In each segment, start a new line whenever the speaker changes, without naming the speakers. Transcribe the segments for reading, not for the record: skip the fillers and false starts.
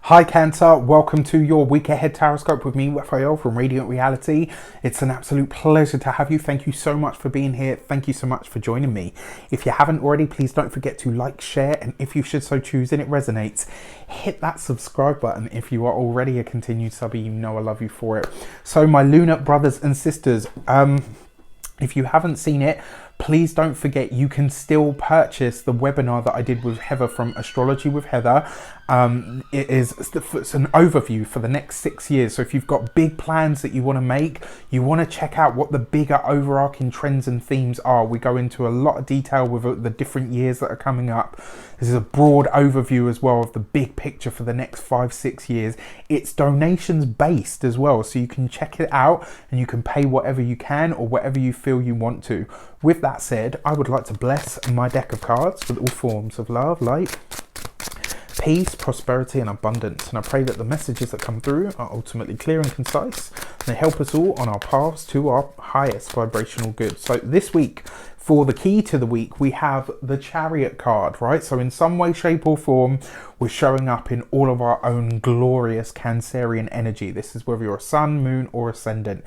Hi Cancer, welcome to your week ahead Taroscope with me, Raphael from Radiant Reality. It's an absolute pleasure to have you. Thank you so much for being here. Thank you so much for joining me. If you haven't already, please don't forget to like, share, and if you should so choose and it resonates, hit that subscribe button. If you are already a continued subby, you know I love you for it. So my lunar brothers and sisters, if you haven't seen it, please don't forget you can still purchase the webinar that I did with Heather from Astrology with Heather. It's an overview for the next 6 years. So if you've got big plans that you want to make, you want to check out what the bigger overarching trends and themes are. We go into a lot of detail with the different years that are coming up. This is a broad overview as well of the big picture for the next 5-6 years. It's donations based as well, so you can check it out and you can pay whatever you can or whatever you feel you want to. With that said, I would like to bless my deck of cards with all forms of love, light, peace, prosperity and abundance. And I pray that the messages that come through are ultimately clear and concise and they help us all on our paths to our highest vibrational good. So this week, for the key to the week, we have the chariot card, right? So in some way, shape or form, we're showing up in all of our own glorious Cancerian energy. This is whether you're a sun, moon or ascendant.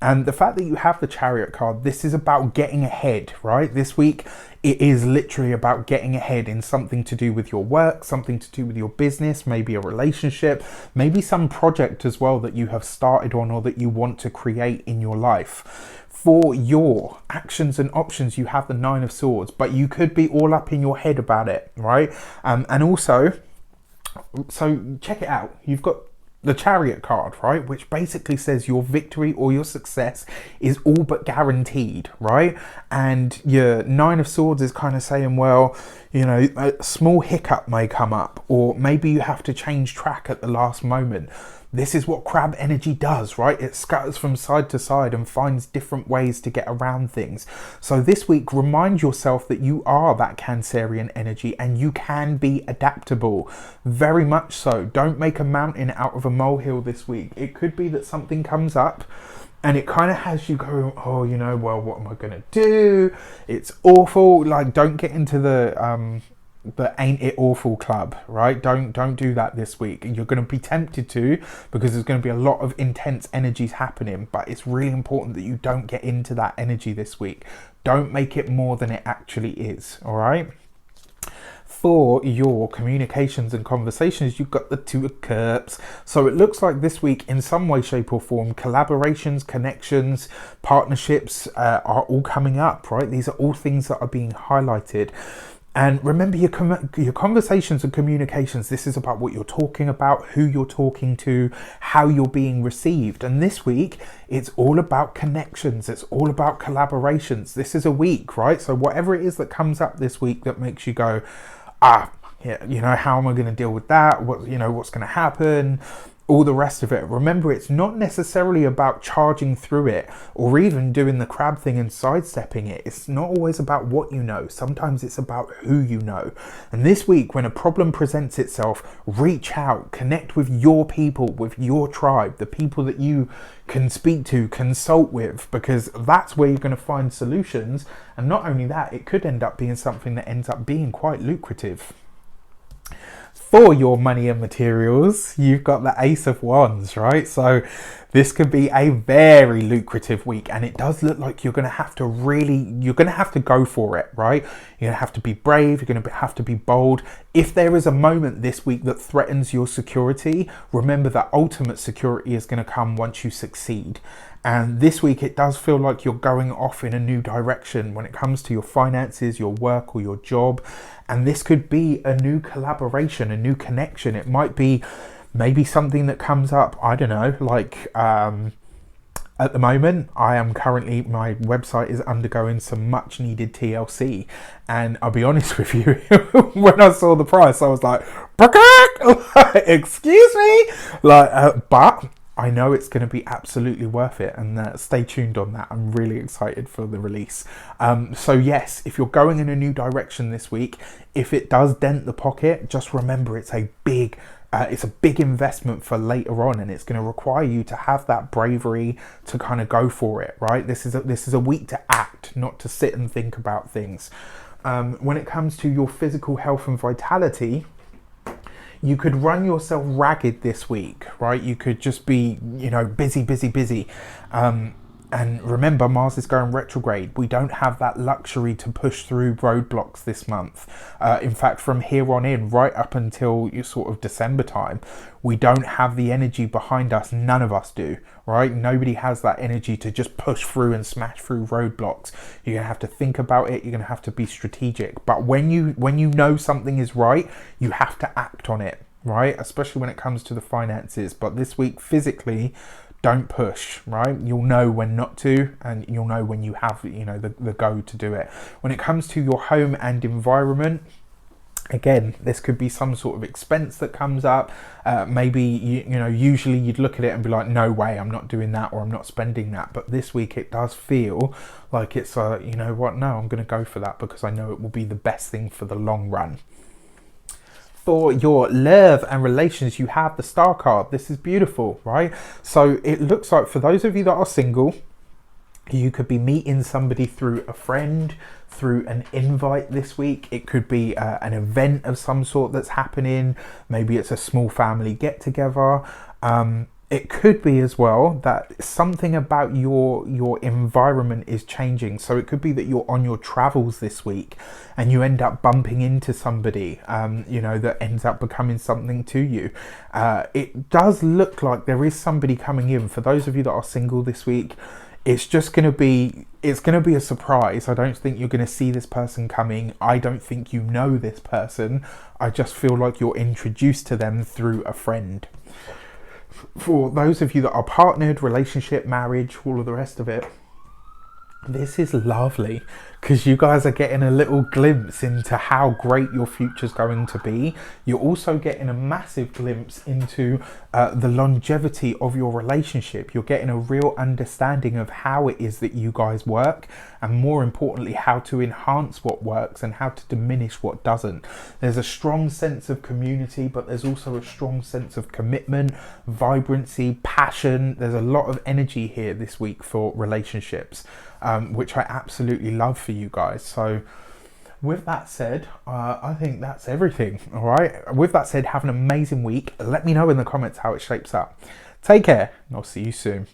And the fact that you have the chariot card, this is about getting ahead, right? This week, it is literally about getting ahead in something to do with your work, something to do with your business, maybe a relationship, maybe some project as well that you have started on or that you want to create in your life. For your actions and options, you have the Nine of Swords, but you could be all up in your head about it, right? And also, so check it out. You've got the chariot card, right, which basically says your victory or your success is all but guaranteed, right? And your Nine of Swords is kind of saying, well, you know, a small hiccup may come up, or maybe you have to change track at the last moment. This is what crab energy does, right? It scatters from side to side and finds different ways to get around things. So this week, remind yourself that you are that Cancerian energy and you can be adaptable. Very much so. Don't make a mountain out of a molehill this week. It could be that something comes up and it kind of has you go, oh, you know, well, what am I going to do? It's awful. Like, don't get into the ain't it awful club, right? Don't do that this week. You're going to be tempted to, because there's going to be a lot of intense energies happening, but it's really important that you don't get into that energy this week. Don't make it more than it actually is, all right? For your communications and conversations, you've got the Two of Cups. So it looks like this week, in some way, shape or form, collaborations, connections, partnerships are all coming up, right? These are all things that are being highlighted. And remember, your conversations and communications, this is about what you're talking about, who you're talking to, how you're being received. And this week, it's all about connections. It's all about collaborations. This is a week, right? So whatever it is that comes up this week that makes you go, yeah, you know, how am I going to deal with that? What, you know, what's going to happen? All the rest of it. Remember, it's not necessarily about charging through it or even doing the crab thing and sidestepping it. It's not always about what you know. Sometimes it's about who you know. And this week, when a problem presents itself, reach out, connect with your people, with your tribe, the people that you can speak to, consult with, because that's where you're going to find solutions. And not only that, it could end up being something that ends up being quite lucrative. For your money and materials, you've got the Ace of Wands, right? So this could be a very lucrative week, and it does look like you're going to have to go for it, right? You're going to have to be brave. You're going to have to be bold. If there is a moment this week that threatens your security, remember that ultimate security is going to come once you succeed. And this week, it does feel like you're going off in a new direction when it comes to your finances, your work or your job. And this could be a new collaboration, a new connection. It might be maybe something that comes up, I don't know, like at the moment, my website is undergoing some much needed TLC. And I'll be honest with you, when I saw the price, I was like, excuse me? But I know it's going to be absolutely worth it, and stay tuned on that. I'm really excited for the release. So yes, if you're going in a new direction this week, if it does dent the pocket, just remember it's a big investment for later on, and it's going to require you to have that bravery to kind of go for it, right? This is a week to act, not to sit and think about things. When it comes to your physical health and vitality, you could run yourself ragged this week, right? You could just be, you know, busy, busy, busy. And remember, Mars is going retrograde. We don't have that luxury to push through roadblocks this month. In fact, from here on in, right up until you sort of December time, we don't have the energy behind us. None of us do, right? Nobody has that energy to just push through and smash through roadblocks. You're gonna have to think about it. You're gonna have to be strategic. But when you know something is right, you have to act on it, right? Especially when it comes to the finances. But this week, physically, don't push, right? You'll know when not to, and you'll know when you have, you know, the go to do it. When it comes to your home and environment, again, this could be some sort of expense that comes up. Maybe, you know, usually you'd look at it and be like, no way, I'm not doing that, or I'm not spending that. But this week it does feel like it's, you know what, no, I'm going to go for that because I know it will be the best thing for the long run. For your love and relations, you have the Star card. This is beautiful, right? So it looks like for those of you that are single, you could be meeting somebody through a friend, through an invite this week. It could be an event of some sort that's happening. Maybe it's a small family get together. It could be as well that something about your environment is changing. So it could be that you're on your travels this week and you end up bumping into somebody, you know, that ends up becoming something to you. It does look like there is somebody coming in. For those of you that are single this week, it's just going to be, it's going to be a surprise. I don't think you're going to see this person coming. I don't think you know this person. I just feel like you're introduced to them through a friend. For those of you that are partnered, relationship, marriage, all of the rest of it, this is lovely because you guys are getting a little glimpse into how great your future's going to be. You're also getting a massive glimpse into the longevity of your relationship. You're getting a real understanding of how it is that you guys work, and more importantly, how to enhance what works and how to diminish what doesn't. There's a strong sense of community, but there's also a strong sense of commitment, vibrancy, passion. There's a lot of energy here this week for relationships, which I absolutely love for you guys. So with that said, I think that's everything. All right. With that said, have an amazing week. Let me know in the comments how it shapes up. Take care, and I'll see you soon.